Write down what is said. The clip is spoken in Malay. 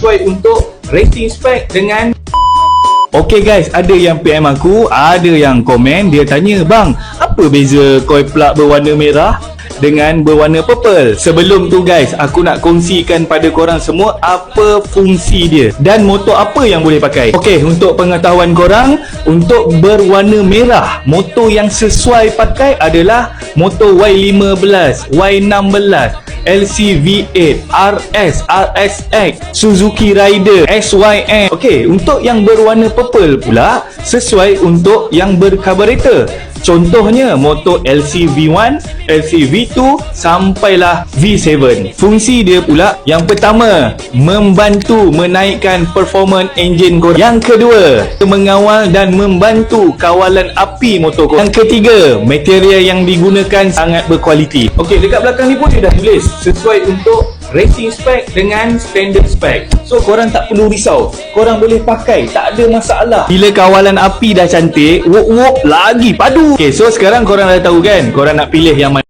sesuai untuk racing spec dengan. Okay guys, ada yang PM aku, ada yang komen, dia tanya, bang, apa beza coil plug berwarna merah dengan berwarna purple? Sebelum tu guys, aku nak kongsikan pada korang semua apa fungsi dia dan motor apa yang boleh pakai. Okay, untuk pengetahuan korang, untuk berwarna merah, motor yang sesuai pakai adalah motor Y15, Y16, LCV8, RS, RSX, Suzuki Rider, SYM. Okey, untuk yang berwarna purple pula sesuai untuk yang berkarburetor. Contohnya motor LCV1, LCV2 sampailah V7. Fungsi dia pula, yang pertama, membantu menaikkan performance enjin korang. Yang kedua, mengawal dan membantu kawalan api motor korang. Yang ketiga, material yang digunakan sangat berkualiti. Okey, dekat belakang ni pun dia dah tulis sesuai untuk racing spec dengan standard spec. So korang tak perlu risau, korang boleh pakai, tak ada masalah. Bila kawalan api dah cantik, wop lagi padu. Okay, so sekarang korang dah tahu kan, korang nak pilih yang mana.